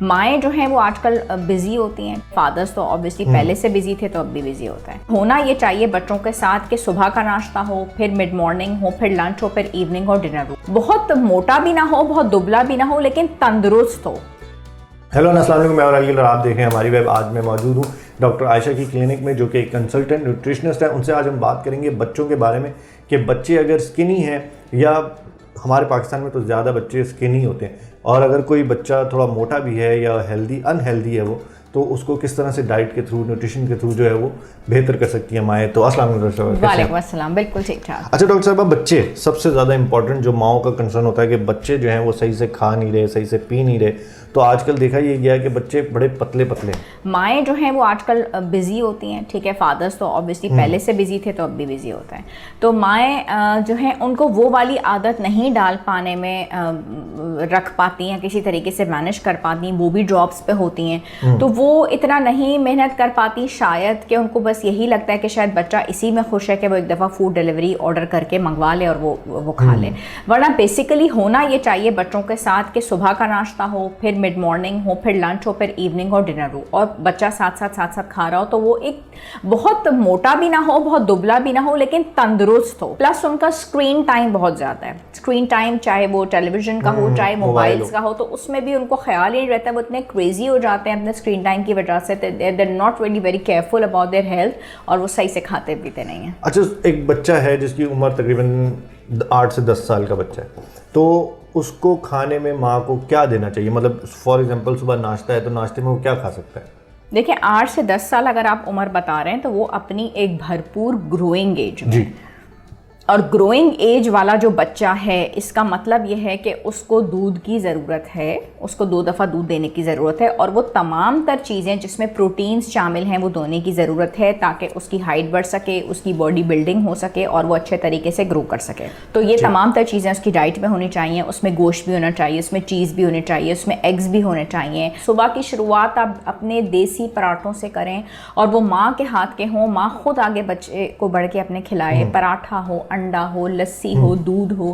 माएँ जो हैं वो आजकल बिजी होती हैं, फादर्स तो ऑब्वियसली पहले से बिजी थे तो अब भी बिजी होता है। होना ये चाहिए बच्चों के साथ कि सुबह का नाश्ता हो, फिर मिड मॉर्निंग हो, फिर लंच हो, फिर इवनिंग और डिनर हो। बहुत मोटा भी ना हो, बहुत दुबला भी ना हो, लेकिन तंदुरुस्त हो। हेलो अस्सलाम वालेकुम, मैं और आप देखें हमारी वेब। आज मैं मौजूद हूँ डॉक्टर आयशा की क्लिनिक में, जो कि एक कंसल्टेंट न्यूट्रिशनिस्ट है। उनसे आज हम बात करेंगे बच्चों के बारे में कि बच्चे अगर स्किनी हैं, या हमारे पाकिस्तान में तो ज़्यादा बच्चे स्किनी होते हैं, और अगर कोई बच्चा थोड़ा मोटा भी है या अनहेल्दी है वो, तो उसको किस तरह से डाइट के थ्रू, न्यूट्रिशन के थ्रू जो है वो बेहतर कर सकती है माएँ। तो अस्सलाम वालेकुम। वालेकुम अस्सलाम, बिल्कुल ठीक ठाक। अच्छा डॉक्टर साहब, बच्चे सबसे ज़्यादा इंपॉर्टेंट जो माओं का कंसर्न होता है कि बच्चे जो हैं वो सही से खा नहीं रहे, सही से पी नहीं रहे। तो आजकल देखा ये गया है कि बच्चे बड़े पतले पतले। माएँ जो हैं वो आजकल बिजी होती हैं, ठीक है। फादर्स तो ऑब्वियसली पहले से बिजी थे तो अब भी बिजी होता है। तो माएँ जो हैं उनको वो वाली आदत नहीं डाल पाने में रख पाती हैं, किसी तरीके से मैनेज कर पाती हैं, वो भी जॉब्स पे होती हैं, तो वो इतना नहीं मेहनत कर पाती शायद, कि उनको बस यही लगता है कि शायद बच्चा इसी में खुश है कि वो एक दफ़ा फूड डिलीवरी ऑर्डर करके मंगवा ले और वो खा ले। वरना बेसिकली होना ये चाहिए बच्चों के साथ कि सुबह का नाश्ता हो, फिर मिड मॉर्निंग हो, फिर लंच हो, फिर इवनिंग और डिनर हो, और बच्चा साथ साथ खा रहा हो। तो वो एक बहुत मोटा भी ना हो, बहुत दुबला भी ना हो, लेकिन तंदुरुस्त हो। प्लस उनका स्क्रीन टाइम बहुत ज़्यादा है। स्क्रीन टाइम चाहे वो टेलीविजन का हो, चाहे मोबाइल्स का हो, तो उसमें भी उनको ख्याल ही नहीं रहता। वो इतने क्रेजी हो जाते हैं अपने स्क्रीन टाइम की वजह से, they're not really very careful about their health, और वो सही से खाते पीते नहीं हैं। अच्छा, एक बच्चा है जिसकी उम्र तकरीबन 8 से 10 साल का बच्चा है, तो उसको खाने में माँ को क्या देना चाहिए? मतलब फॉर एग्जांपल सुबह नाश्ता है तो नाश्ते में वो क्या खा सकता है? देखिए, 8 से 10 साल अगर आप उम्र बता रहे हैं तो वो अपनी एक भरपूर ग्रोइंग एज में जी। और ग्रोइंग एज वाला जो बच्चा है, इसका मतलब ये है कि उसको दूध की ज़रूरत है, उसको 2 दफ़ा दूध देने की ज़रूरत है, और वो तमाम तर चीज़ें जिसमें प्रोटीन्स शामिल हैं वो देने की ज़रूरत है, ताकि उसकी हाइट बढ़ सके, उसकी बॉडी बिल्डिंग हो सके और वो अच्छे तरीके से ग्रो कर सके। तो ये तमाम तर चीज़ें उसकी डाइट में होनी चाहिए। उसमें गोश्त भी होना चाहिए, उसमें चीज़ भी होनी चाहिए, उसमें एग्स भी होने चाहिए। सुबह की शुरुआत आप अपने देसी पराठों से करें, और वो माँ के हाथ के हों, माँ खुद आगे बच्चे को बढ़ के अपने खिलाए। पराठा हो, अंडा हो, लस्सी हो, दूध हो।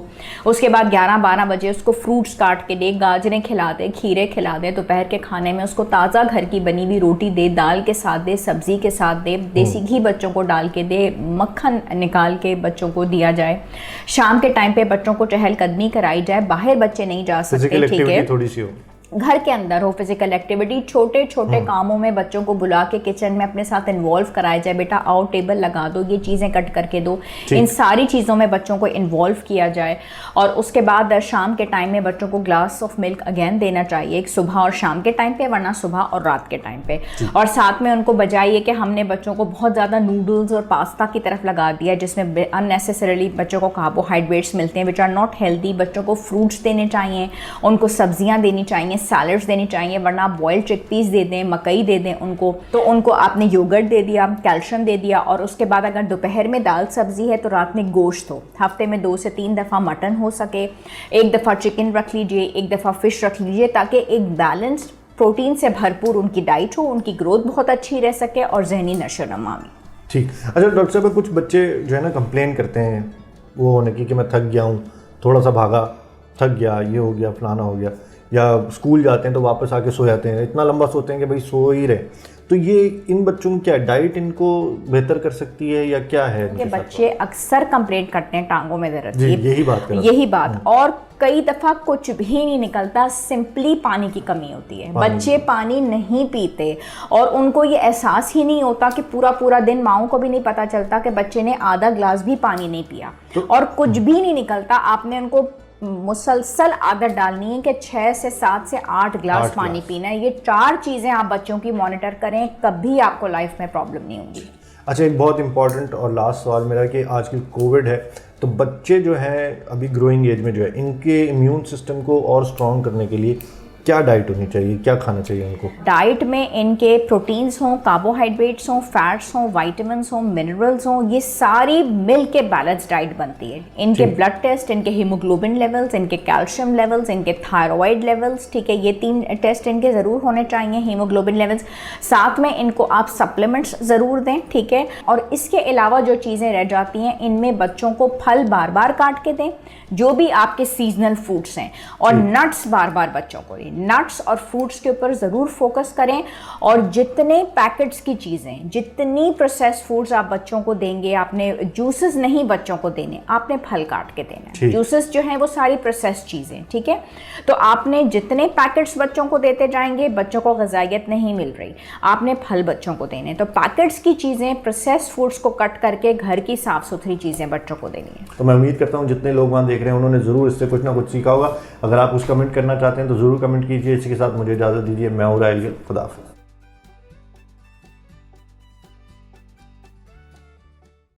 उसके बाद 11-12 बजे उसको फ्रूट्स काट के दे, गाजरें खिला दे, खीरे खिला दे। दोपहर के खाने में उसको ताज़ा घर की बनी हुई रोटी दे, दाल के साथ दे, सब्जी के साथ दे, देसी घी बच्चों को डाल के दे, मक्खन निकाल के बच्चों को दिया जाए। शाम के टाइम पे बच्चों को चहलकदमी कराई जाए। बाहर बच्चे नहीं जा सकते, ठीक है, थोड़ी सी हो, घर के अंदर हो फिजिकल एक्टिविटी। छोटे छोटे कामों में बच्चों को बुला के किचन में अपने साथ इन्वॉल्व कराया जाए। बेटा आओ, टेबल लगा दो, ये चीज़ें कट करके दो। इन सारी चीज़ों में बच्चों को इन्वॉल्व किया जाए। और उसके बाद शाम के टाइम में बच्चों को ग्लास ऑफ मिल्क अगेन देना चाहिए, एक सुबह और शाम के टाइम पे, वरना सुबह और रात के टाइम पे। और साथ में उनको बजाइए कि हमने बच्चों को बहुत ज़्यादा नूडल्स और पास्ता की तरफ लगा दिया, जिसमें अननेसेसरली बच्चों को कार्बोहाइड्रेट्स मिलते हैं विच आर नॉट हेल्दी। बच्चों को फ्रूट्स देने चाहिए, उनको सब्जियाँ देनी चाहिए, सैलड्स देनी चाहिए, वरना बॉइल्ड चिकपीस दे दें, मकई दे दें उनको। तो उनको आपने योगर्ट दे दिया, कैल्शियम दे दिया। और उसके बाद अगर दोपहर में दाल सब्जी है तो रात में गोश्त हो। हफ्ते में 2 से 3 दफ़ा मटन हो सके, 1 दफ़ा चिकन रख लीजिए, 1 दफ़ा फिश रख लीजिए, ताकि एक बैलेंस्ड प्रोटीन से भरपूर उनकी डाइट हो, उनकी ग्रोथ बहुत अच्छी रह सके और जहनी नशोनुमा भी। ठीक। अच्छा डॉक्टर साहब, कुछ बच्चे जो है ना कंप्लेन करते हैं वो होने की कि मैं थक गया हूँ, थोड़ा सा भागा, थक गया, ये हो गया, फलाना हो गया, या स्कूल जाते हैं तो वापस आके सो जाते हैं, इतना लंबा सोते हैं कि भाई सो ही रहे। तो ये इन बच्चों की क्या डाइट इनको बेहतर कर सकती है या क्या है? कि बच्चे अक्सर कंप्लेंट करते हैं टांगों में दर्द की, यही बात और कई दफ़ा कुछ भी नहीं निकलता, सिंपली पानी की कमी होती है। बच्चे पानी नहीं पीते और उनको ये एहसास ही नहीं होता कि पूरा दिन, माओं को भी नहीं पता चलता कि बच्चे ने आधा ग्लास भी पानी नहीं पिया, और कुछ भी नहीं निकलता। आपने उनको मुसलसल आदत डालनी है कि 6 से 7 से 8 ग्लास पानी पीना है। ये 4 चीज़ें आप बच्चों की मॉनिटर करें, कभी आपको लाइफ में प्रॉब्लम नहीं होगी। अच्छा, एक बहुत इंपॉर्टेंट और लास्ट सवाल मेरा कि आजकल कोविड है, तो बच्चे जो हैं अभी ग्रोइंग एज में जो है, इनके इम्यून सिस्टम को और स्ट्रॉन्ग करने के लिए क्या डाइट होनी चाहिए, क्या खाना चाहिए उनको? डाइट में इनके प्रोटीन्स हों, कार्बोहाइड्रेट्स हों, फैट्स हों, विटामिन्स हों, मिनरल्स हों, ये सारी मिल के बैलेंस डाइट बनती है। इनके ब्लड टेस्ट, इनके हीमोग्लोबिन लेवल्स, इनके कैल्शियम लेवल्स, इनके थायराइड लेवल्स, ठीक है, ये 3 टेस्ट इनके ज़रूर होने चाहिए, हीमोग्लोबिन लेवल्स। साथ में इनको आप सप्लीमेंट्स ज़रूर दें, ठीक है। और इसके अलावा जो चीज़ें रह जाती हैं, इनमें बच्चों को फल बार बार काट के दें, जो भी आपके सीजनल फ्रूट्स हैं, और नट्स बार बार बच्चों को दें। नट्स और फ्रूट्स के ऊपर ज़रूर फोकस करें, और जितने पैकेट्स की चीज़ें, जितनी प्रोसेस्ड फूड्स आप बच्चों को देंगे, आपने जूसेस नहीं बच्चों को देने, आपने फल काट के देने। जूसेस जो हैं वो सारी प्रोसेस्ड चीज़ें, ठीक है। तो आपने जितने पैकेट्स बच्चों को देते जाएंगे, बच्चों को ग़िज़ाइयत नहीं मिल रही, आपने फल बच्चों को देने। तो पैकेट्स की चीज़ें, प्रोसेस्ड फूड्स को कट करके घर की साफ़ सुथरी चीज़ें बच्चों को देनी है। तो मैं उम्मीद करता हूँ जितने लोग वहाँ देख रहे हैं उन्होंने ज़रूर इससे कुछ ना कुछ सीखा होगा। अगर आप कुछ कमेंट करना चाहते हैं तो ज़रूर कमेंट कीजिए। इसी के साथ मुझे इजाज़त दीजिए। मैं हूं राहिल गिल। खुदा हाफ़िज़।